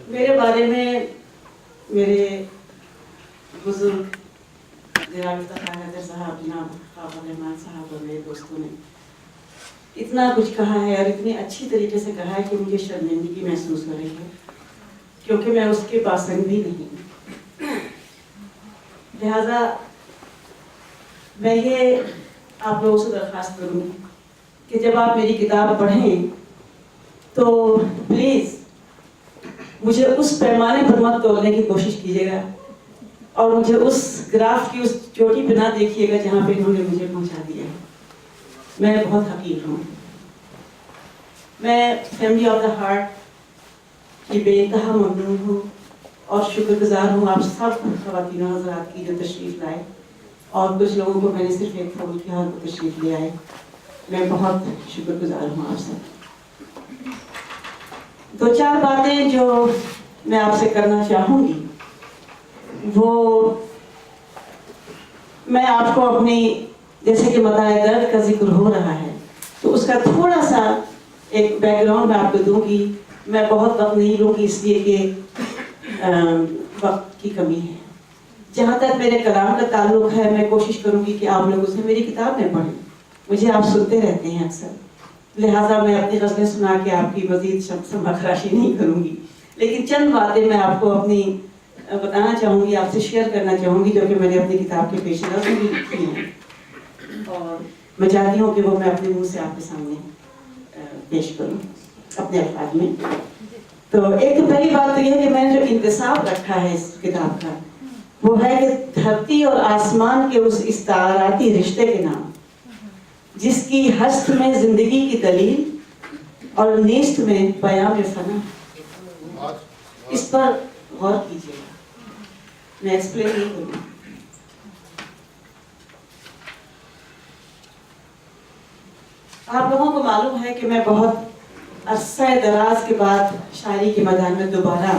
میرے بارے میں میرے بزرگ جناب افتخار حیدر صاحب، جناب خواب الرحمان صاحب اور میرے دوستوں نے اتنا کچھ کہا ہے اور اتنے اچھی طریقے سے کہا ہے کہ مجھے شرمندگی محسوس ہو رہی ہے، کیونکہ میں اس کے پاسنگ بھی نہیں۔ لہذا میں یہ آپ لوگوں سے درخواست کروں گی کہ جب آپ میری کتاب پڑھیں تو پلیز مجھے اس پیمانے پر مت تولنے کی کوشش کیجیے گا اور مجھے اس گراف کی اس چوٹی پہ نہ دیکھیے گا جہاں پہ انہوں نے مجھے پہنچا دیا ہے۔ میں بہت حقیر ہوں، میں فیملی آف دا ہارٹ کی بے انتہا ممنون ہوں اور شکر گزار ہوں آپ سب خواتین و حضرات کی جو تشریف لائے، اور کچھ لوگوں کو میں نے صرف ایک فون کیا اور وہ تشریف لے آئے۔ میں بہت شکر گزار ہوں آپ سب۔ دو چار باتیں جو میں آپ سے کرنا چاہوں گی، وہ میں آپ کو اپنی جیسے کہ متاع درد کا ذکر ہو رہا ہے تو اس کا تھوڑا سا ایک بیک گراؤنڈ میں آپ کو دوں گی۔ میں بہت وقت نہیں لوں گی اس لیے کہ وقت کی کمی ہے۔ جہاں تک میرے کلام کا تعلق ہے میں کوشش کروں گی کہ آپ لوگ اسے میری کتاب میں پڑھیں، مجھے آپ سنتے رہتے ہیں اکثر، لہٰذا میں اپنی غزلیں سنا کے آپ کی مزید سمجھ خراشی نہیں کروں گی، لیکن چند باتیں میں آپ کو اپنی بتانا چاہوں گی، آپ سے شیئر کرنا چاہوں گی جو کہ میں نے اپنی کتاب کے پیش نظر بھی لکھی ہیں، اور میں چاہتی ہوں کہ وہ میں اپنے منہ سے آپ کے سامنے پیش کروں اپنے الفاظ میں۔ تو ایک تو پہلی بات تو یہ ہے کہ میں نے جو انتصاب رکھا ہے اس کتاب کا وہ ہے کہ دھرتی اور آسمان کے اس استعاراتی رشتے کے نام، جس کی ہست میں زندگی کی دلیل اور نیست میں پیام فنا۔ اس پر غور کیجیے گا، میں ایکسپلین نہیں کروں۔ آپ لوگوں کو معلوم ہے کہ میں بہت عرصہ دراز کے بعد شاعری کے میدان میں دوبارہ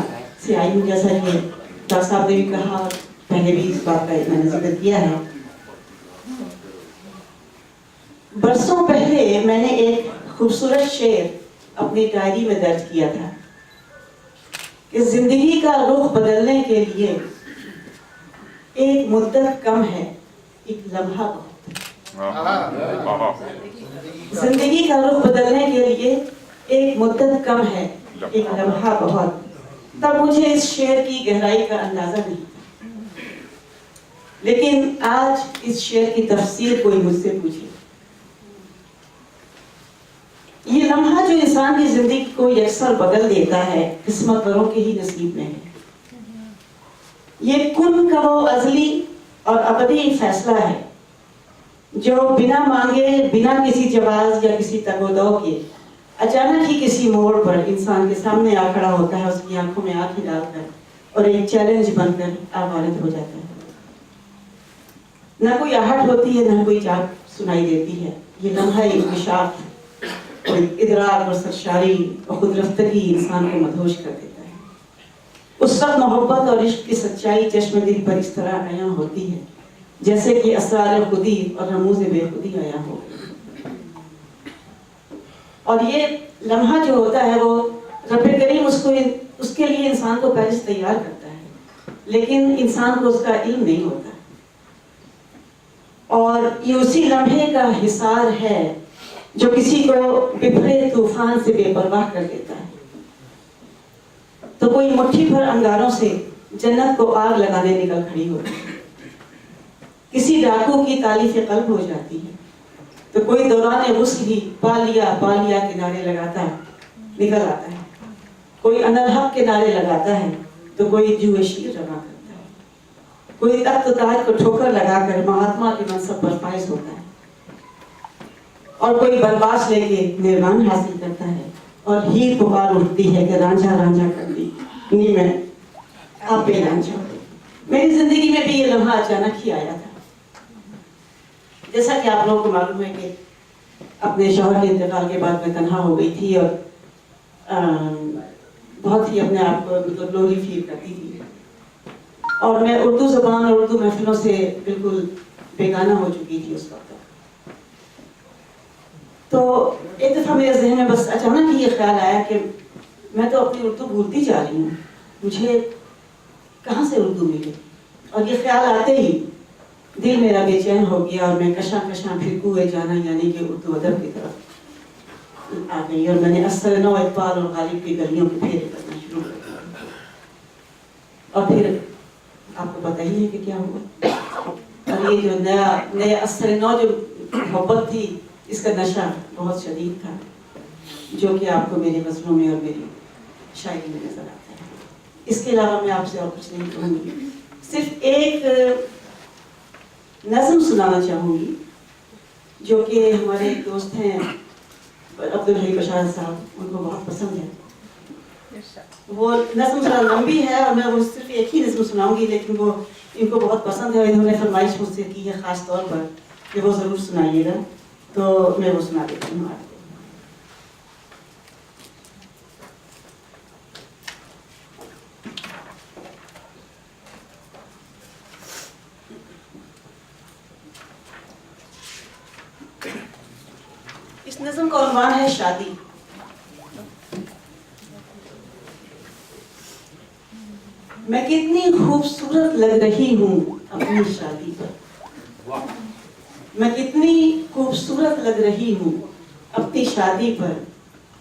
سے آئی ہوں، جیسا کہ ڈاکٹر صاحب نے بھی کہا اور پہلے بھی اس بات کا میں نے ذکر کیا ہے۔ برسوں پہلے میں نے ایک خوبصورت شعر اپنی ڈائری میں درج کیا تھا کہ زندگی کا رخ بدلنے کے لیے ایک مدت کم ہے، ایک لمحہ بہت۔ زندگی کا رخ بدلنے کے لیے ایک مدت کم ہے، ایک لمحہ بہت۔ تب مجھے اس شعر کی گہرائی کا اندازہ نہیں تھا، لیکن آج اس شعر کی تفسیر کوئی مجھ سے پوچھے، یہ لمحہ جو انسان کی زندگی کو یکسر بدل دیتا ہے قسمت وروں کے ہی نصیب میں ہے۔ یہ کن کا وہ ازلی اور ابدی فیصلہ ہے جو بنا مانگے، بنا کسی جواز یا کسی تگ و دو کے اچانک ہی کسی موڑ پر انسان کے سامنے آ کھڑا ہوتا ہے، اس کی آنکھوں میں آنکھ ڈال کر، اور ایک چیلنج بن کر وارد ہو جاتا ہے۔ نہ کوئی آہٹ ہوتی ہے، نہ کوئی چاک سنائی دیتی ہے۔ یہ لمحہ انکشاف اور ادراک اور سرشاری اور خود رفتگی انسان کو مدہوش کر دیتا ہے۔ اس وقت محبت اور عشق کی سچائی چشم دل پر اس طرح عیاں ہوتی ہے جیسے کہ اسرار خودی اور رموز بے خودی عیاں ہو۔ اور یہ لمحہ جو ہوتا ہے وہ رب کریم اس کے لیے انسان کو پہلے سے تیار کرتا ہے، لیکن انسان کو اس کا علم نہیں ہوتا، اور یہ اسی لمحے کا حصار ہے جو کسی کو بپھرے طوفان سے بے پرواہ کر دیتا ہے۔ تو کوئی مٹھی بھر انگاروں سے جنت کو آگ لگانے نکل کھڑی ہوتی ہے، کسی ڈاکو کی تالیف قلب ہو جاتی ہے، تو کوئی دوران غسل ہی پا لیا کے نعرے لگاتا ہے نکل آتا ہے، کوئی انالحق کے نعرے لگاتا ہے تو کوئی جوئے شیر روا کرتا ہے، کوئی تخت تاج کو ٹھوکر لگا کر مہاتما کے منصب پر فائز ہوتا ہے، اور کوئی برباس لے کے نرمان حاصل کرتا ہے، اور ہیر پکار اٹھتی ہے کہ رانجھا رانجھا کر دی نی میں آپ پہ رانجھا۔ میری زندگی میں بھی یہ لمحہ اچانک ہی آیا تھا۔ جیسا کہ آپ لوگوں کو معلوم ہے کہ اپنے شوہر کے انتقال کے بعد میں تنہا ہو گئی تھی اور بہت ہی اپنے آپ کو مطلب لونلی فیل کرتی تھی، اور میں اردو زبان اور اردو محفلوں سے بالکل بیگانہ ہو چکی تھی اس وقت۔ تو ایک دفعہ میرے ذہن میں بس اچانک ہی یہ خیال آیا کہ میں تو اپنی اردو بھولتی جا رہی ہوں، مجھے کہاں سے اردو ملے؟ اور یہ خیال آتے ہی دل میرا بے چین ہو گیا اور میں کشاں پھر کوئے جانا یعنی کہ اردو ادب کی طرف آ گئی، اور میں نے اثر نو اقبال اور غالب کی گلیوں کے پھیرے کرنا شروع کر دیا۔ اور پھر آپ کو پتہ ہی ہے کہ کیا ہوا، اور یہ جو نیا اثر نو جو محبت تھی، اس کا نشہ بہت شدید تھا، جو کہ آپ کو میرے غزلوں میں اور میری شاعری میں نظر آتا ہے۔ اس کے علاوہ میں آپ سے اور کچھ نہیں کہوں گی، صرف ایک نظم سنانا چاہوں گی جو کہ ہمارے ایک دوست ہیں عبدالحی بشار صاحب، ان کو بہت پسند ہے۔ وہ نظم ذرا لمبی ہے اور میں وہ صرف ایک ہی نظم سناؤں گی، لیکن وہ ان کو بہت پسند ہے اور انہوں نے فرمائش مجھ سے کی ہے خاص طور پر کہ وہ ضرور سنائیے گا، تو میں وہ سنا دیتی ہوں آپ کو۔ اس نظم کا عنوان ہے شادی۔ میں کتنی خوبصورت لگ رہی ہوں اپنی شادی پر، میں کتنی خوبصورت لگ رہی ہوں اپنی شادی پر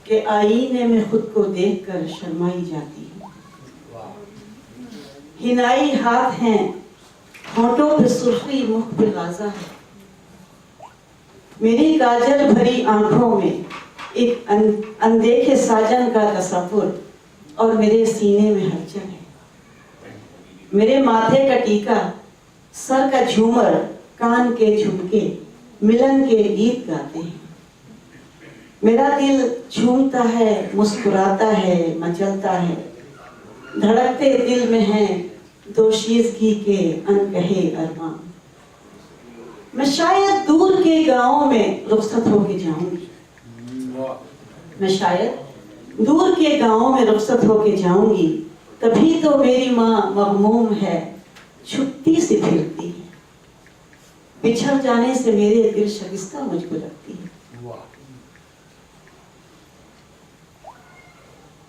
کہ آئینے میں خود کو دیکھ کر شرمائی جاتی ہوں۔ ہنائی ہاتھ ہیں، ہونٹوں پہ سرخی، منہ پہ غازہ ہے، میری کاجل بھری آنکھوں میں ایک اندیکھے ساجن کا تصور، اور میرے سینے میں ہلچل ہے، میرے ماتھے کا ٹیکا، سر کا جھومر، کان کے جھمکے ملن کے گیت گاتے ہیں، میرا دل جھومتا ہے، مسکراتا ہے، مچلتا ہے، دھڑکتے دل میں ہیں دوشیزگی کے انکہے ارمان۔ میں شاید دور کے گاؤں میں رخصت ہو کے جاؤں گی، میں شاید دور کے گاؤں میں رخصت ہو کے جاؤں گی، تبھی تو میری ماں مغموم ہے، چھپتی سے پھرتی ہے، بچھڑ جانے سے میرے دل شکستہ مجھ کو لگتی ہے۔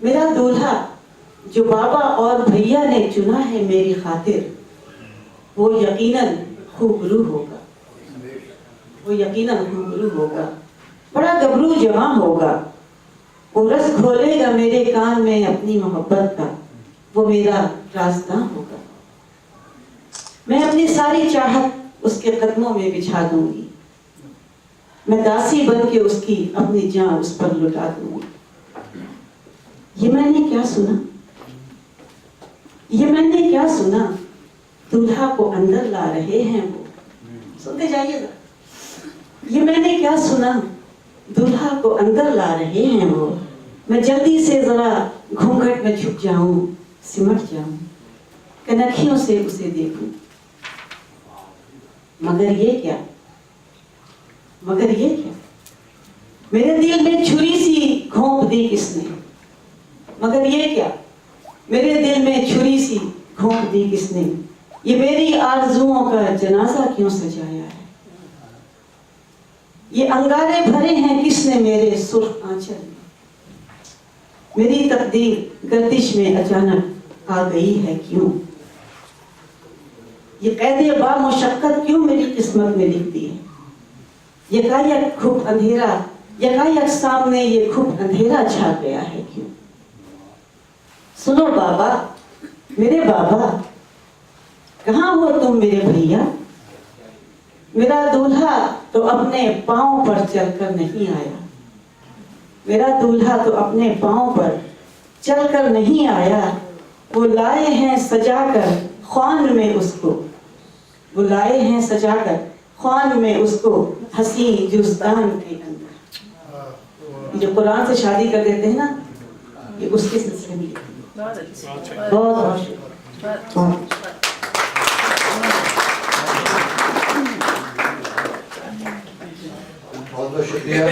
میرا دولہا جو بابا اور بھیا نے چنا ہے میری خاطر، وہ یقیناً خوبرو ہوگا، وہ یقیناً خوبرو ہوگا، بڑا گبرو جواں ہوگا، وہ رس کھولے گا میرے کان میں اپنی محبت کا، وہ میرا رازداں ہوگا، میں اپنی ساری چاہت اس کے قدموں میں بچھا دوں گی، میں داسی بن کے اس کی اپنی جان اس پر لٹا دوں گی۔ یہ میں نے کیا سنا، یہ میں نے کیا سنا، دولہا کو اندر لا رہے ہیں وہ، سنتے جائیے گا، یہ میں نے کیا سنا، دولہا کو اندر لا رہے ہیں وہ، میں جلدی سے ذرا گھونگھٹ میں چھپ جاؤں، سمٹ جاؤں، کنکھیوں سے اسے دیکھوں، مگر یہ کیا، مگر یہ کیا، میرے دل میں چھری سی گھونپ دی کس نے، مگر یہ کیا، میرے دل میں چھری سی گھونپ دی کس نے، یہ میری آرزوؤں کا جنازہ کیوں سجایا ہے، یہ انگارے بھرے ہیں کس نے میرے سرخ آنچل میں، میری تقدیر گردش میں اچانک آ گئی ہے کیوں، یہ قید با مشقت کیوں میری قسمت میں لکھتی ہے، یکایک کھپ اندھیرا، یکایک سامنے یہ کھپ اندھیرا چھا گیا ہے کیوں۔ سنو بابا، میرے بابا، کہاں ہو تم میرے بھیا، میرا دولہا تو اپنے پاؤں پر چل کر نہیں آیا، میرا دولہا تو اپنے پاؤں پر چل کر نہیں آیا، وہ لائے ہیں سجا کر خوان میں اس کو، وہ لائے ہیں سجا کر خوان میں اس کو، حسین جزدان کے اندر۔ جو قرآن سے شادی کر دیتے ہیں نا، یہ اس کے سلسلے میں بہت بہت شکریہ۔